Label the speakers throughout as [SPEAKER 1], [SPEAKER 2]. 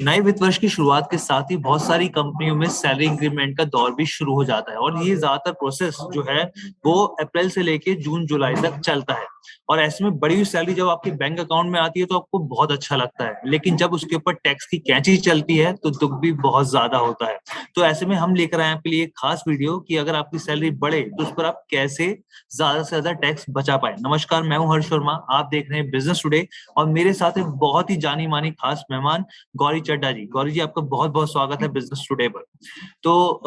[SPEAKER 1] नए वित्त वर्ष की शुरुआत के साथ ही बहुत सारी कंपनियों में सैलरी इंक्रीमेंट का दौर भी शुरू हो जाता है और ये ज्यादातर प्रोसेस जो है वो अप्रैल से लेके जून जुलाई तक चलता है। और ऐसे में बड़ी हुई सैलरी जब आपके बैंक अकाउंट में आती है तो आपको बहुत अच्छा लगता है, लेकिन जब उसके ऊपर टैक्स की कैंची चलती है तो दुख भी बहुत ज्यादा होता है। तो ऐसे में हम लेकर आए हैं आपके लिए एक खास वीडियो कि अगर आपकी सैलरी बढ़े तो उस पर आप कैसे ज्यादा से ज्यादा टैक्स बचा पाए। नमस्कार, मैं हूं हर्ष वर्मा, आप देख रहे हैं बिजनेस टुडे और मेरे साथ एक बहुत ही जानी मानी खास मेहमान गौरी चड्ढा जी। गौरी जी, आपका बहुत बहुत स्वागत है बिजनेस टुडे पर। तो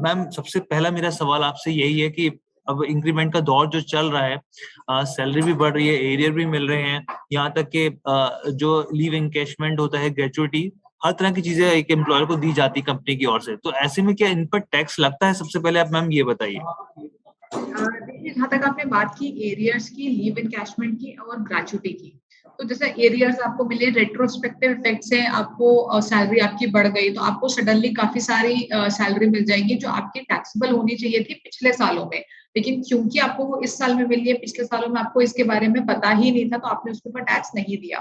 [SPEAKER 1] मैम, सबसे पहला मेरा सवाल आपसे यही है कि अब इंक्रीमेंट का दौर जो चल रहा है, सैलरी भी बढ़ रही है, एरियर भी मिल रहे हैं, यहाँ तक कि जो लीव एनकैशमेंट होता है, ग्रेचुइटी, हर तरह की चीजें एक एम्प्लॉयर को दी जाती है कंपनी की ओर से। तो ऐसे में क्या इन पर टैक्स लगता है? सबसे पहले आप मैम ये बताइए।
[SPEAKER 2] देखिए, जहाँ तक आपने बात की एरियर्स की, लीव एनकैशमेंट की और ग्रेचुइटी की, तो जैसे एरियर्स आपको मिले, रेट्रोस्पेक्टिव इफेक्ट से आपको सैलरी आपकी बढ़ गई तो आपको सडनली काफी सारी सैलरी मिल जाएगी जो आपकी टैक्सेबल होनी चाहिए थी पिछले सालों में। लेकिन क्योंकि आपको वो इस साल में मिली है, पिछले सालों में आपको इसके बारे में पता ही नहीं था तो आपने उसके ऊपर टैक्स नहीं दिया,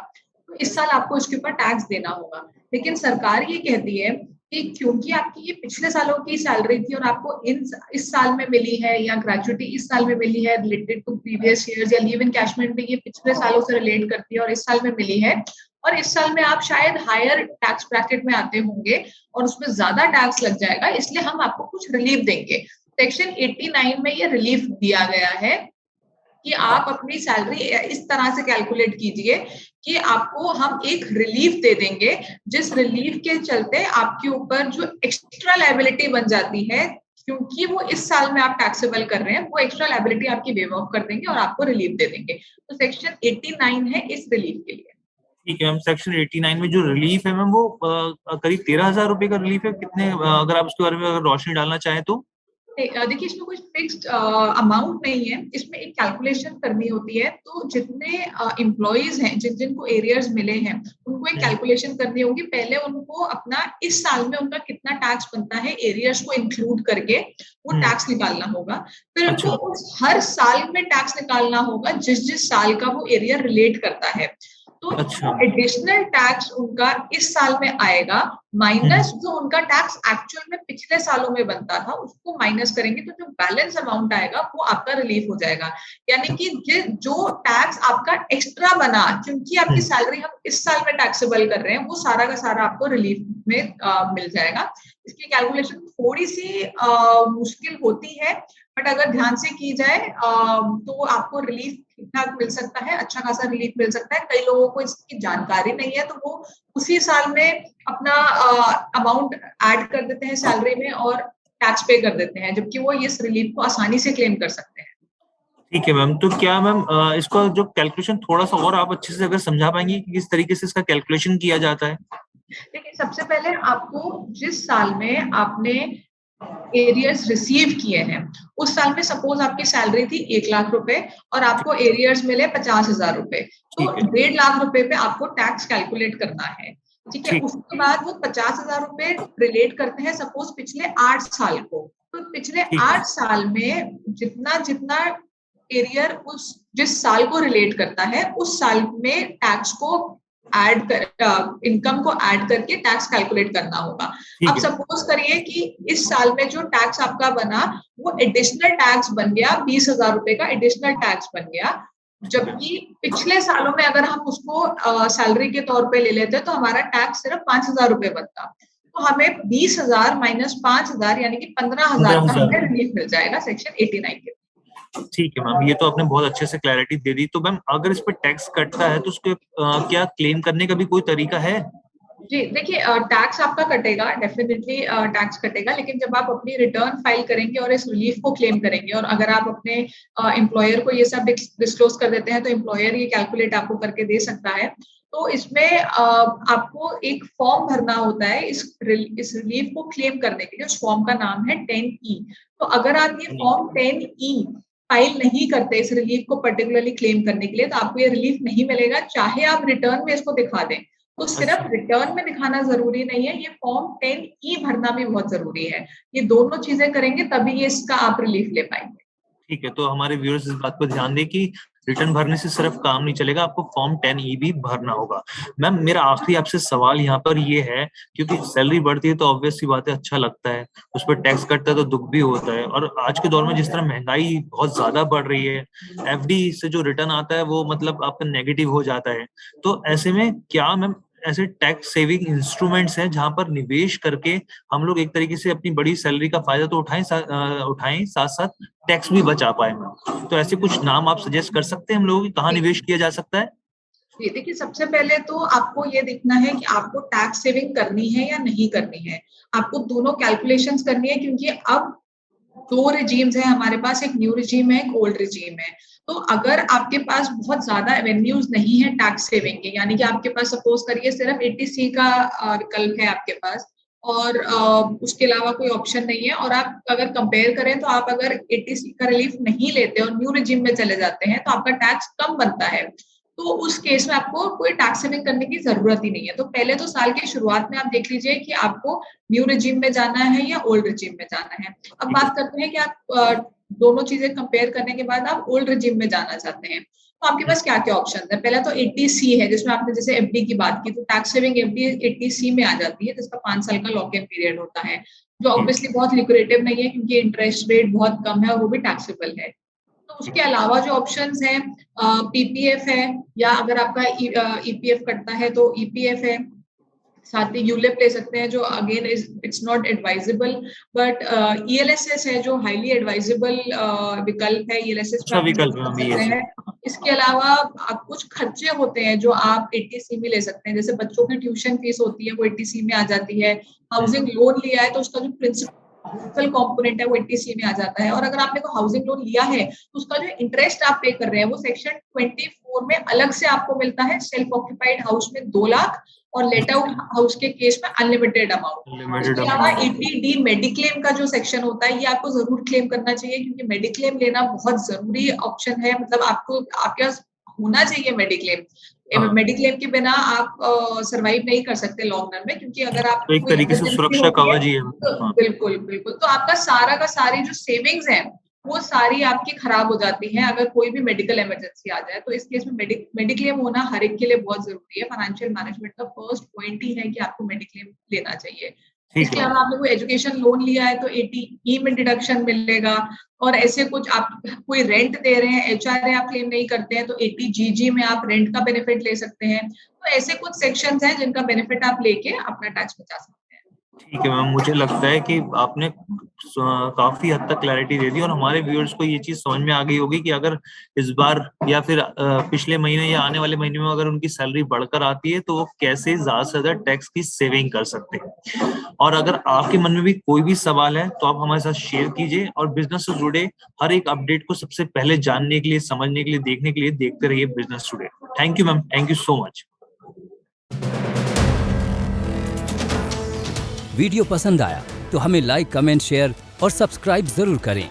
[SPEAKER 2] तो इस साल आपको इसके ऊपर टैक्स देना होगा। लेकिन सरकार ये कहती है कि क्योंकि आपकी ये पिछले सालों की सैलरी थी और आपको इस साल में मिली है, या ग्रेचुइटी इस साल में मिली है रिलेटेड टू प्रीवियस ईयर्स, या लीव एनकैशमेंट में ये पिछले सालों से रिलेट करती है और इस साल में मिली है, और इस साल में आप शायद हायर टैक्स ब्रैकेट में आते होंगे और उसमें ज्यादा टैक्स लग जाएगा, इसलिए हम आपको कुछ रिलीफ देंगे। सेक्शन 89 में ये रिलीफ दिया गया है कि आप अपनी सैलरी इस तरह से कैलकुलेट कीजिए कि आपको हम एक रिलीफ दे देंगे, जिस रिलीफ के चलते आपके ऊपर जो एक्स्ट्रा लायबिलिटी बन जाती है, क्योंकि वो इस साल में आप टैक्सेबल कर रहे हैं, वो एक्स्ट्रा लायबिलिटी आपकी वेव ऑफ कर देंगे और आपको रिलीफ दे देंगे। तो सेक्शन 89 है इस रिलीफ के लिए।
[SPEAKER 1] ठीक है मैम, सेक्शन 89 में जो रिलीफ है मैम वो करीब 13,000 रुपए का रिलीफ है। कितने, अगर आप उसके बारे में अगर रोशनी डालना चाहें तो?
[SPEAKER 2] देखिए, इसमें कोई फिक्स्ड अमाउंट नहीं है, इसमें एक कैलकुलेशन करनी होती है। तो जितने एम्प्लॉइज हैं, जिनको एरियर्स मिले हैं, उनको एक कैलकुलेशन करनी होगी। पहले उनको अपना इस साल में उनका कितना टैक्स बनता है एरियर्स को इंक्लूड करके वो टैक्स निकालना होगा। फिर उनको
[SPEAKER 1] अच्छा।
[SPEAKER 2] उस हर साल में टैक्स निकालना होगा जिस जिस साल का वो एरियर रिलेट करता है। तो
[SPEAKER 1] अच्छा।
[SPEAKER 2] जो एडिशनल टैक्स उनका इस साल में आएगा, माइनस जो उनका टैक्स एक्चुअल में पिछले सालों में बनता था उसको माइनस करेंगे, तो जो बैलेंस अमाउंट आएगा वो आपका रिलीफ हो जाएगा। यानी कि जो टैक्स आपका एक्स्ट्रा बना, क्योंकि आपकी सैलरी हम इस साल में टैक्सेबल कर रहे हैं, वो सारा का सारा आपको रिलीफ में मिल जाएगा। इसकी कैलकुलेशन थोड़ी सी मुश्किल होती है, बट अगर ध्यान से की जाए तो आपको रिलीफ ठीक ठाक मिल सकता है, अच्छा खासा रिलीफ मिल सकता है। कई लोगों को इसकी जानकारी नहीं है तो वो उसी साल में अपना अमाउंट ऐड कर देते हैं सैलरी में और टैक्स पे कर देते हैं, जबकि वो इस रिलीफ को आसानी से क्लेम कर सकते हैं।
[SPEAKER 1] ठीक है मैम, तो क्या मैम इसका जो कैलकुलेशन थोड़ा सा और आप अच्छे से अगर समझा पाएंगी कि किस तरीके से इसका कैलकुलेशन किया जाता है?
[SPEAKER 2] देखिए, सबसे पहले आपको जिस साल में आपने एरियर्स रिसीव किए हैं, उस साल में सपोज आपकी सैलरी थी 1 लाख रुपए और आपको एरियर्स मिले 50,000 रुपए, तो
[SPEAKER 1] ठीक है।
[SPEAKER 2] 1.5 लाख रुपए पे आपको टैक्स कैलकुलेट करना है। ठीक है,
[SPEAKER 1] ठीक।
[SPEAKER 2] उसके बाद वो 50,000 रुपए रिलेट करते हैं सपोज पिछले 8 साल को, तो पिछले
[SPEAKER 1] ठीक है।
[SPEAKER 2] 8 साल में जितना जितना एरियर उस जिस साल को रिलेट करता है, उस साल में टैक्स को ऐड कर इनकम को ऐड करके टैक्स कैलकुलेट करना होगा।
[SPEAKER 1] ठीक
[SPEAKER 2] अब
[SPEAKER 1] है।
[SPEAKER 2] सपोज करिए कि इस साल में जो टैक्स आपका बना वो एडिशनल टैक्स बन गया, 20,000 रुपए का एडिशनल टैक्स बन गया, जबकि पिछले सालों में अगर हम उसको सैलरी के तौर पे ले लेते तो हमारा टैक्स सिर्फ 5,000 रुपए बनता। तो हमें 20,000 माइनस 5,000 यानी कि 15,000 का
[SPEAKER 1] 15,000।
[SPEAKER 2] हमें रिलीफ मिल जाएगा सेक्शन 89 के।
[SPEAKER 1] ठीक है मैम, ये तो आपने बहुत अच्छे से क्लैरिटी दे दी। तो मैम, अगर इस पर टैक्स कटता है तो उसके क्या क्लेम करने का भी कोई तरीका है?
[SPEAKER 2] जी, देखिए, टैक्स आपका कटेगा, डेफिनेटली टैक्स कटेगा, लेकिन जब आप अपनी रिटर्न फाइल करेंगे और इस रिलीफ को क्लेम करेंगे और अगर आप अपने एम्प्लॉयर को ये सब डिस्क्लोज कर देते हैं तो एम्प्लॉयर ये कैलकुलेट आपको करके दे सकता है। तो इसमें आपको एक फॉर्म भरना होता है इस रिलीफ को क्लेम करने के लिए। उस फॉर्म का नाम है 10E। तो अगर आप ये फॉर्म 10E फाइल नहीं करते इस रिलीफ को पर्टिकुलरली क्लेम करने के लिए, तो आपको ये रिलीफ नहीं मिलेगा, चाहे आप रिटर्न में इसको दिखा दें। तो सिर्फ
[SPEAKER 1] अच्छा।
[SPEAKER 2] रिटर्न में दिखाना जरूरी नहीं है, ये फॉर्म 10E भरना भी बहुत जरूरी है। ये दोनों चीजें करेंगे तभी ये इसका आप रिलीफ ले पाएंगे।
[SPEAKER 1] ठीक है, तो हमारे व्यूअर्स इस बात पर ध्यान दें कि रिटर्न भरने से सिर्फ काम नहीं चलेगा, आपको फॉर्म 10E भी भरना होगा। मैम मेरा आखिरी आपसे सवाल यहाँ पर ये है, क्योंकि सैलरी बढ़ती है तो ऑब्वियस सी बात है अच्छा लगता है, उस पर टैक्स कटता है तो दुख भी होता है, और आज के दौर में जिस तरह महंगाई बहुत ज्यादा बढ़ रही है, एफडी से जो रिटर्न आता है वो मतलब आपका नेगेटिव हो जाता है। तो ऐसे में क्या मैम ऐसे टैक्स सेविंग इंस्ट्रूमेंट्स हैं जहां पर निवेश करके हम लोग एक तरीके से अपनी बड़ी सैलरी का फायदा तो उठाएं, साथ साथ टैक्स भी बचा पाए मैम? तो ऐसे कुछ नाम आप सजेस्ट कर सकते हैं हम लोगों की, कहाँ निवेश किया जा सकता है?
[SPEAKER 2] जी, देखिए सबसे पहले तो आपको ये देखना है कि आपको टैक्स सेविंग करनी है या नहीं करनी है। आपको दोनों कैलकुलेशंस करनी है, क्योंकि अब 2 रिजीम्स हैं हमारे पास, एक न्यू रिजीम है, एक ओल्ड रिजीम है। तो अगर आपके पास बहुत ज़्यादा एवेन्यूज़ नहीं है टैक्स सेविंग के, यानी कि आपके पास सपोज़ करिए सिर्फ 80C का विकल्प है आपके पास, और उसके अलावा कोई ऑप्शन नहीं है, और आप अगर कंपेयर करें तो आप अगर 80C का रिलीफ नहीं लेते और न्यू रिजीम में चले जाते हैं, तो आपका टैक्स कम बनता है। तो उस केस में आपको कोई टैक्स सेविंग करने की ज़रूरत ही नहीं है। तो पहले तो साल की शुरुआत में आप देख लीजिए कि आपको न्यू रिजीम में जाना है या ओल्ड रिजीम में जाना है। अब
[SPEAKER 1] ठीक है।
[SPEAKER 2] बात करते हैं कि आप दोनों चीज़ें कंपेयर करने के बाद आप ओल्ड रिजीम में जाना चाहते हैं। तो आपके पास क्या-क्या ऑप्शंस हैं? पहला तो 80C है, जिसमें आपने जैसे एफडी की बात की, तो टैक्स सेविंग एफडी 80C में आ जाती है, जिसका 5 साल का लॉक इन पीरियड होता है, जो ऑब्वियसली बहुत lucrative नहीं है, क्योंकि इंटरेस्ट रेट बहुत कम है और वो भी टैक्सेबल है। तो उसके अलावा जो ऑप्शंस हैं, पीपीएफ है, या अगर आपका ईपीएफ कटता है तो ईपीएफ है। साथ ही यूलिप ले सकते हैं, जो again it's not advisable, but ELSS है जो हाईली एडवाइजेबल विकल्प है। ईएलएसएस में
[SPEAKER 1] अच्छा
[SPEAKER 2] आप
[SPEAKER 1] विकल्प
[SPEAKER 2] इन्वेस्ट
[SPEAKER 1] है
[SPEAKER 2] कर
[SPEAKER 1] मैम ये
[SPEAKER 2] सकते
[SPEAKER 1] से।
[SPEAKER 2] हैं। इसके अलावा आप कुछ खर्चे होते हैं जो आप 80C में ले सकते हैं, जैसे बच्चों की ट्यूशन फीस होती है वो 80C में आ जाती है। हाउसिंग लोन लिया है तो उसका जो प्रिंसिपल कंपोनेंट है वो 80C में आ जाता है, और अगर आपने को हाउसिंग लोन लिया है तो उसका जो इंटरेस्ट आप पे कर रहे हैं वो सेक्शन 24 में अलग से आपको मिलता है। सेल्फ ऑक्यूपाइड हाउस में 2 लाख और लेट आउट हाउस के केस में अनलिमिटेड अमाउंट।
[SPEAKER 1] लिमिटेड
[SPEAKER 2] इसके अलावा
[SPEAKER 1] अमाउंट।
[SPEAKER 2] ईटीडी मेडिक्लेम का जो सेक्शन होता है, ये आपको जरूर क्लेम करना चाहिए, क्योंकि मेडिक्लेम लेना बहुत जरूरी ऑप्शन है। मतलब आपको आपके पास होना चाहिए मेडिक्लेम।
[SPEAKER 1] हाँ,
[SPEAKER 2] मेडिक्लेम के बिना आप सर्वाइव नहीं कर सकते लॉन्ग रन में, क्योंकि अगर
[SPEAKER 1] तो
[SPEAKER 2] आपको
[SPEAKER 1] एक
[SPEAKER 2] कोई
[SPEAKER 1] तरीके से
[SPEAKER 2] इमरजेंसी
[SPEAKER 1] सुरक्षा
[SPEAKER 2] होती है
[SPEAKER 1] कवच ही है।
[SPEAKER 2] तो
[SPEAKER 1] हाँ।
[SPEAKER 2] बिल्कुल, बिल्कुल। तो आपका सारा का सारी जो सेविंग्स है वो सारी आपकी खराब हो जाती है अगर कोई भी मेडिकल इमरजेंसी आ जाए। तो इस केस में मेडिक्लेम होना हर एक के लिए बहुत जरूरी है। फाइनेंशियल मैनेजमेंट का फर्स्ट पॉइंट ही है कि आपको मेडिक्लेम लेना चाहिए।
[SPEAKER 1] ठीक
[SPEAKER 2] इसके
[SPEAKER 1] है।
[SPEAKER 2] अलावा आपने कोई एजुकेशन लोन लिया है तो 80E में डिडक्शन मिलेगा, और ऐसे कुछ आप कोई रेंट दे रहे हैं, एचआरए आप क्लेम नहीं करते हैं तो 80GG में आप रेंट का बेनिफिट ले सकते हैं। तो ऐसे कुछ सेक्शंस हैं जिनका बेनिफिट आप लेके अपना टैक्स बचा सकते हैं।
[SPEAKER 1] ठीक है मैम, मुझे लगता है कि आपने काफी हद तक क्लैरिटी दे दी, और हमारे व्यूअर्स को ये चीज समझ में आ गई होगी कि अगर इस बार या फिर पिछले महीने या आने वाले महीने में अगर उनकी सैलरी बढ़कर आती है तो वो कैसे ज्यादा से ज्यादा टैक्स की सेविंग कर सकते हैं। और अगर आपके मन में भी कोई भी सवाल है तो आप हमारे साथ शेयर कीजिए, और बिजनेस से जुड़े हर एक अपडेट को सबसे पहले जानने के लिए, समझने के लिए, देखने के लिए देखते रहिए business today. Thank you ma'am, thank you so much.
[SPEAKER 3] Video पसंद आया तो हमें लाइक, कमेंट, शेयर और सब्सक्राइब जरूर करें।